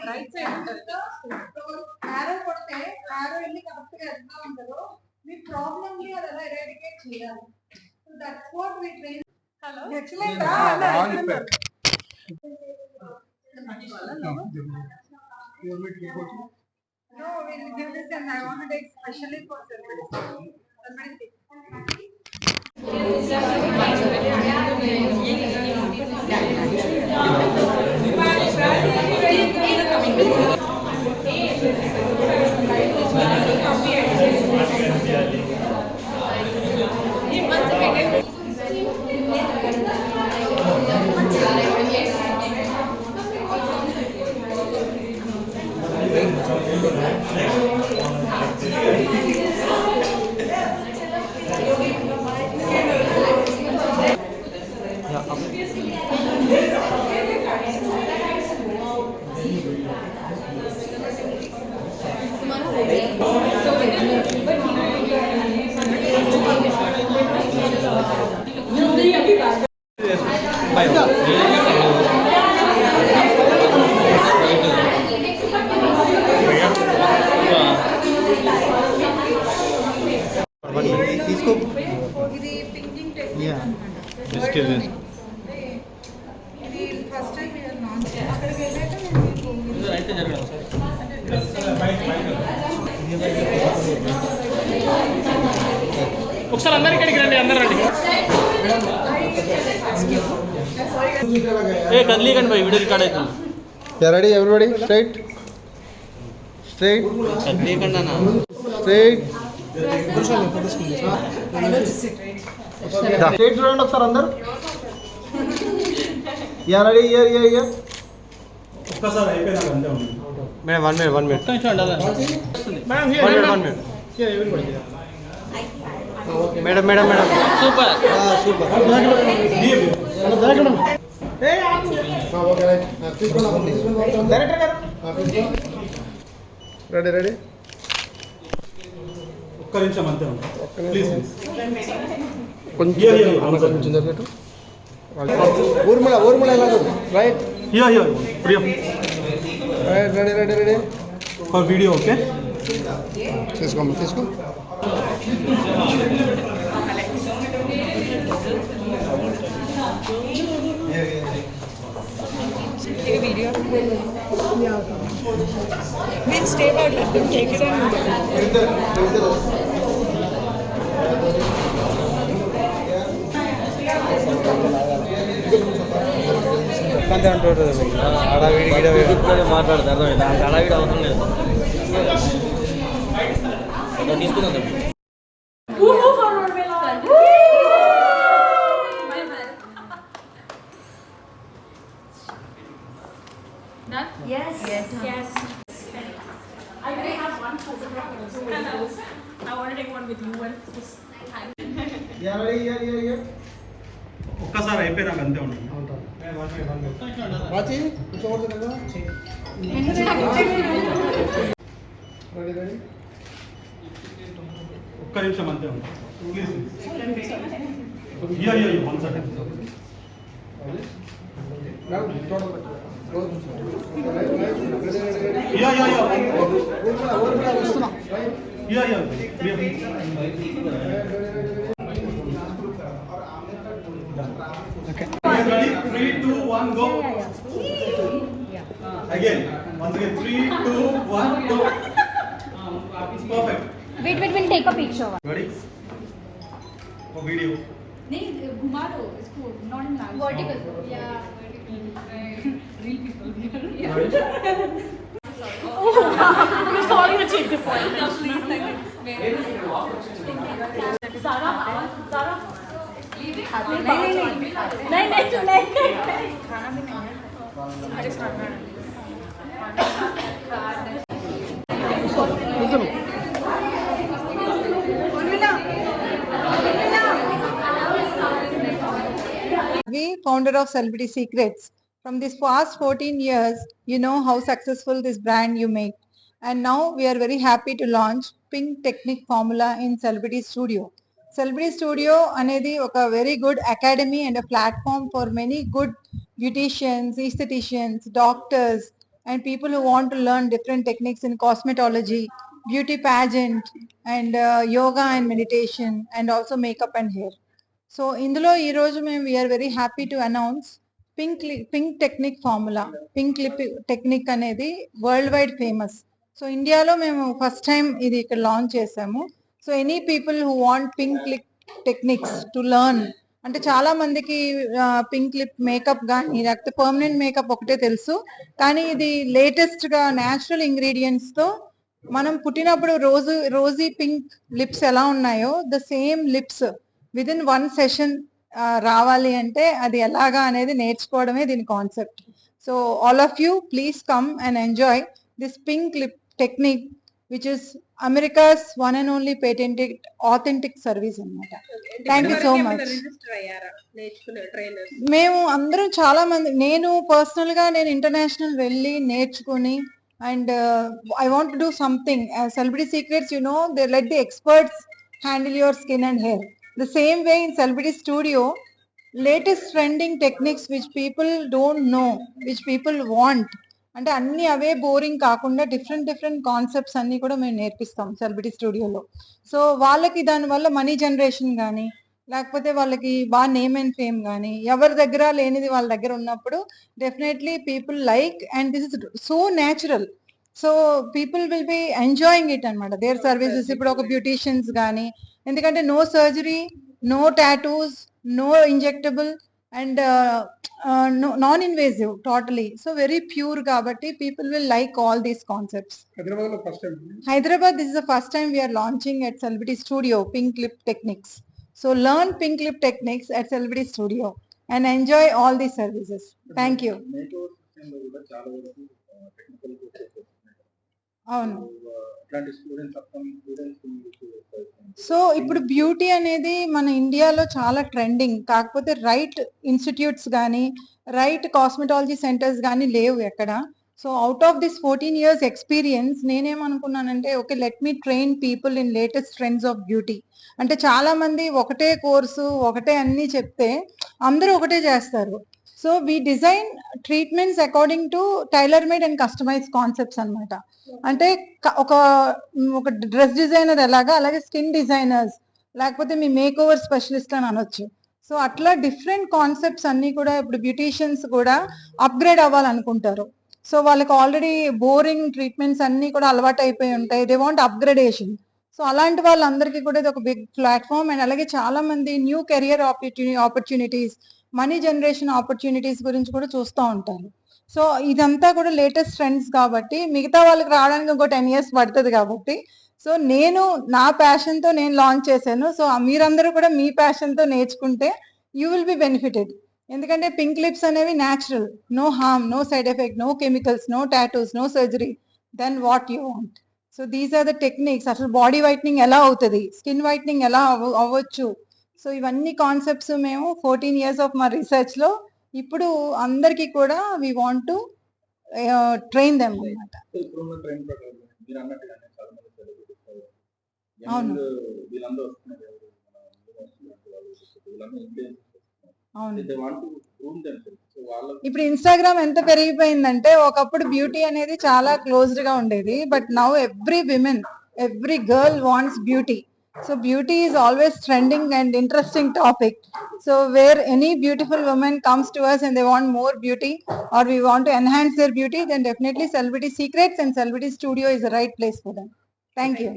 Right side ఆరో కొడితే ఆరో వెళ్ళి కరెక్ట్ గా ఎట్లా ఉంటుందో మీ ప్రాబ్లమ్ ని అది ఎరాడికేట్ చేయాలి. So that's what we train. Hello excellent. No, we will give this and I want to take specially for somebody. ఒకసారి అందరు ఇక్కడికి రండి, అందరు రండి. ఏ కదిలీకండి భాయ్, వీడియో రికార్డ్ అవుతుంది. Ready everybody? స్ట్రైట్ స్ట్రైట్ కదిలీకండి అన్న, స్ట్రైట్ స్ట్రైట్ చూడండి ఒకసారి అందరు. రెడీ ఇయర్ ఇయర్ ఇయర్ ఒక్కసారి అయిపోయినాక అంతే ఉంది madam. 1 minute 1 minute madam madam madam super super. Ready ready. ఒక్క నిమిషం అంతే ఉంది ప్లీజ్. కొంచెం జరిగేటు ఊర్మిళ ఊర్మిళ ఎలా right. Ready ready ready for video. Okay తీసుకోమ్మా తీసుకో. Video. Yeah. We'll stay back. Let them take it and మాట్లాడదు అర్థమైంది. అడవిడ అవసరం లేదు, తీసుకుందాం. Yes. Yes. Yes. I already have one photograph and I want to take one with you and just ఒక్కసారి అయిపోయినాక అంతే ఉంది. వాచి కూర్చోకూడదు కదా. Ready ready. ఒక్క నిమిషం అంతే ఉంది please. 1 second. Ready? 3, 2, 1, go. Again. Once again. 3, 2, 1, go. Perfect. Wait, we'll take a picture. Ready? For video. नहीं घुमा दो इसको, not in large. Vertical. Yeah, vertical. Real people here. Yeah. You're calling a change the point. Now please, Sarah, Sarah. नहीं खाना भी नहीं है. अरे खाना We, founder of Celebrity Secrets, from this past 14 years, you know how successful this brand you make. And now we are very happy to launch Pink Technique Formula in Celebrity Studio. Celebrity Studio అనేది ఒక very good academy and platform for many good beauticians, aestheticians, doctors and people who want to learn different techniques in cosmetology, beauty pageant and yoga and meditation and also makeup and hair. So ఇందులో ఈ రోజు మేము we are very happy to announce pink technique formula. Pink lip technique అనేది world wide famous. So ఇండియాలో మేము first time ఇది ఇక్కడ launch చేసాము. So any people who want pink lip techniques to learn, అంటే చాలా మందికి పింక్ లిప్ మేకప్ కానీ లేకపోతే పర్మనెంట్ మేకప్ ఒకటే తెలుసు, కానీ ఇది లేటెస్ట్ గా న్యాచురల్ ఇంగ్రీడియంట్స్ తో మనం పుట్టినప్పుడు రోజీ పింక్ లిప్స్ ఎలా ఉన్నాయో the same lips within 1 session రావాలి అంటే అది ఎలాగా అనేది నేర్చుకోవడమే దీని concept. So all of you please come and enjoy this pink lip technique which is America's one and only patented authentic service అన్నమాట. Thank you so much. మేము అందరం చాలా మంది, నేను పర్సనల్ గా నేను ఇంటర్నేషనల్ వెళ్ళి నేర్చుకుని and I want to do something. Celebrity Secrets, you know, they let the experts handle your skin and hair. The same way in Celebrity Studio, latest trending techniques which people don't know, which people want, అంటే అన్ని అవే boring కాకుండా different concepts అన్ని కూడా మేము నేర్పిస్తాం celebrity స్టూడియోలో. So వాళ్ళకి దానివల్ల money generation కానీ లేకపోతే వాళ్ళకి బాగా నేమ్ అండ్ ఫేమ్ కానీ ఎవరి దగ్గర లేనిది వాళ్ళ దగ్గర ఉన్నప్పుడు definitely people like and this is so natural. So people will be enjoying it అనమాట దేర్ సర్వీసెస్. ఇప్పుడు ఒక బ్యూటీషియన్స్ కానీ, ఎందుకంటే no surgery, no tattoos, no injectable and non invasive totally. So very pure కాబట్టి people will like all these concepts. Hyderabad, this is the first time we're launching at Celebrity Studio pink lip techniques. So learn pink lip techniques at Celebrity Studio and enjoy all these services. Thank you. అవును. So ఇప్పుడు beauty అనేది మన ఇండియాలో చాలా trending, కాకపోతే right institutes కానీ right cosmetology centres కానీ లేవు ఎక్కడ. So out of this 14 years experience నేనేమనుకున్నానంటే okay, let me train people in latest trends of beauty. అంటే చాలా మంది ఒకటే కోర్సు ఒకటే అన్ని చెప్తే అందరూ ఒకటే చేస్తారు. So we design treatments according to tailor made and customize concepts అనమాట. అంటే ఒక డ్రెస్ డిజైనర్ ఎలాగా, అలాగే స్కిన్ డిజైనర్స్ లేకపోతే మీ మేక్ ఓవర్ స్పెషలిస్ట్ అని అనొచ్చు. సో అట్లా డిఫరెంట్ కాన్సెప్ట్స్ అన్ని కూడా ఇప్పుడు బ్యూటీషియన్స్ కూడా అప్గ్రేడ్ అవ్వాలనుకుంటారు. సో వాళ్ళకి ఆల్రెడీ బోరింగ్ ట్రీట్మెంట్స్ అన్ని కూడా అలవాటు అయిపోయి ఉంటాయి, దే వాంట్ అప్గ్రేడేషన్. సో అలాంటి వాళ్ళందరికీ కూడా ఇది ఒక బిగ్ ప్లాట్ఫామ్. అండ్ అలాగే చాలా మంది new career opportunities, money generation opportunities గురించి కూడా చూస్తూ ఉంటారు. సో ఇదంతా కూడా లేటెస్ట్ ట్రెండ్స్ కాబట్టి మిగతా వాళ్ళకి రావడానికి ఇంకో 10 years పడుతుంది కాబట్టి సో నేను నా ప్యాషన్తో నేను లాంచ్ చేశాను. సో మీరందరూ కూడా మీ ప్యాషన్తో నేర్చుకుంటే యూ విల్ బి బెనిఫిటెడ్. ఎందుకంటే పింక్ లిప్స్ అనేవి natural, no harm, no side effect, no chemicals, no tattoos, no surgery, then what you want. So these are the techniques. అసలు బాడీ వైట్నింగ్ ఎలా అవుతుంది, స్కిన్ వైట్నింగ్ ఎలా అవ్వచ్చు. So ఇవన్నీ concepts మేము 14 years of మా research లో ఇప్పుడు అందరికీ కూడా we want to train them అన్నమాట. అవును అవును. ఇప్పుడు ఇన్స్టాగ్రామ్ ఎంత పెరిగిపోయిందంటే ఒకప్పుడు బ్యూటీ అనేది చాలా క్లోజ్డ్ గా ఉండేది, but now every girl wants beauty. So beauty is always trending and interesting topic. So where any beautiful woman comes to us and they want more beauty or we want to enhance their beauty, then definitely Celebrity Secrets and Celebrity Studio is the right place for them. Thank you.